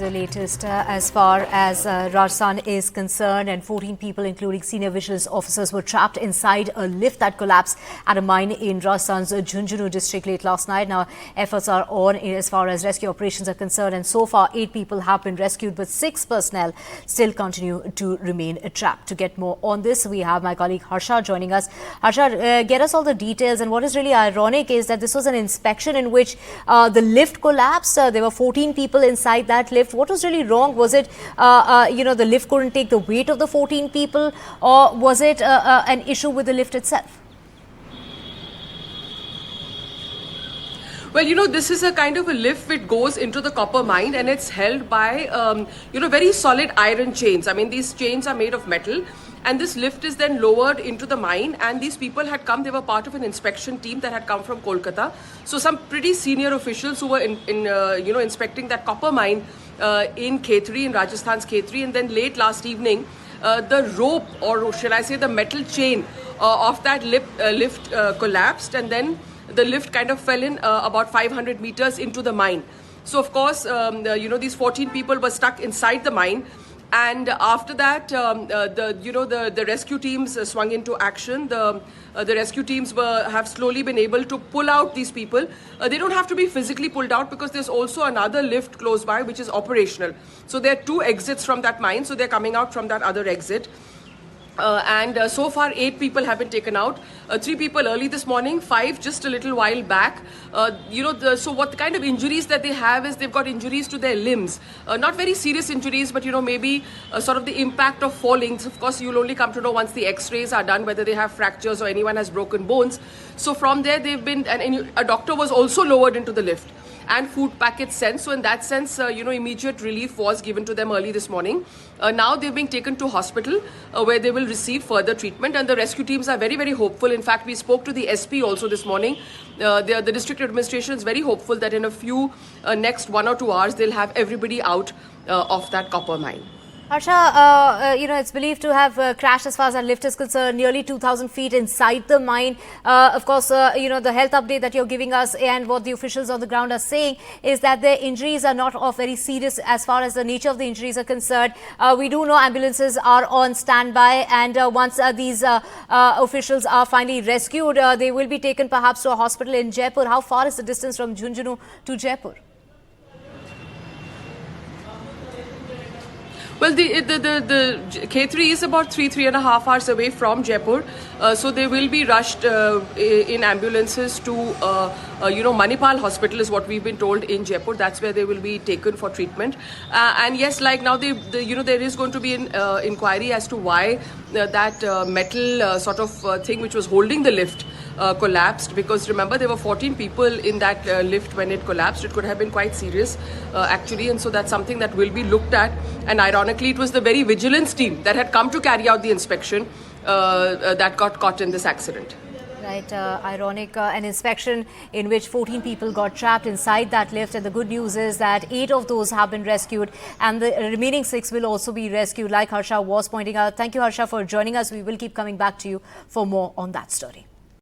The latest as far as Rajasthan is concerned, and 14 people including senior vigilance officers were trapped inside a lift that collapsed at a mine in Rajasthan's Jhunjhunu district late last night. Now efforts are on as far as rescue operations are concerned, and so far 8 people have been rescued, but 6 personnel still continue to remain trapped. To get more on this, we have my colleague Harsha joining us. Harsha, get us all the details. And what is really ironic is that this was an inspection in which the lift collapsed. There were 14 people inside that lift. What was really wrong? Was it, the lift couldn't take the weight of the 14 people, or was it an issue with the lift itself? Well, this is a kind of a lift which goes into the copper mine, and it's held by, very solid iron chains. I mean, these chains are made of metal, and this lift is then lowered into the mine. And these people had come, they were part of an inspection team that had come from Kolkata. So some pretty senior officials who were inspecting that copper mine in Khetri, in Rajasthan's Khetri. And then late last evening, the rope, or shall I say the metal chain of that lift collapsed, and then the lift kind of fell in about 500 meters into the mine. So of course, these 14 people were stuck inside the mine. And after that, the rescue teams swung into action. The rescue teams have slowly been able to pull out these people. They don't have to be physically pulled out, because there's also another lift close by which is operational. So there are 2 exits from that mine, so they're coming out from that other exit. So far 8 people have been taken out, 3 people early this morning, 5 just a little while back. So what kind of injuries that they have is they've got injuries to their limbs, not very serious injuries, but maybe sort of the impact of falling. Of course, you'll only come to know once the x-rays are done whether they have fractures or anyone has broken bones. So from there they've been, and a doctor was also lowered into the lift, and food packets sent. So in that sense, immediate relief was given to them early this morning. Now they're being taken to hospital where they will receive further treatment, and the rescue teams are very, very hopeful. In fact, we spoke to the SP also this morning. The district administration is very hopeful that in a few next 1 or 2 hours, they'll have everybody out of that copper mine. Harsha, it's believed to have crashed as far as our lift is concerned, nearly 2,000 feet inside the mine. Of course, the health update that you're giving us and what the officials on the ground are saying is that their injuries are not of very serious as far as the nature of the injuries are concerned. We do know ambulances are on standby, and once these officials are finally rescued, they will be taken perhaps to a hospital in Jaipur. How far is the distance from Jhunjhunu to Jaipur? Well, the Khetri is about 3.5 hours away from Jaipur, so they will be rushed in ambulances to Manipal Hospital is what we've been told in Jaipur. That's where they will be taken for treatment. And yes, like now, there is going to be an inquiry as to why that metal sort of thing which was holding the lift collapsed, because remember there were 14 people in that lift when it collapsed. It could have been quite serious actually, and so that's something that will be looked at. And ironically, it was the very vigilance team that had come to carry out the inspection that got caught in this accident. Right, ironic, an inspection in which 14 people got trapped inside that lift, and the good news is that 8 of those have been rescued, and the remaining 6 will also be rescued, like Harsha was pointing out. Thank you, Harsha, for joining us. We will keep coming back to you for more on that story.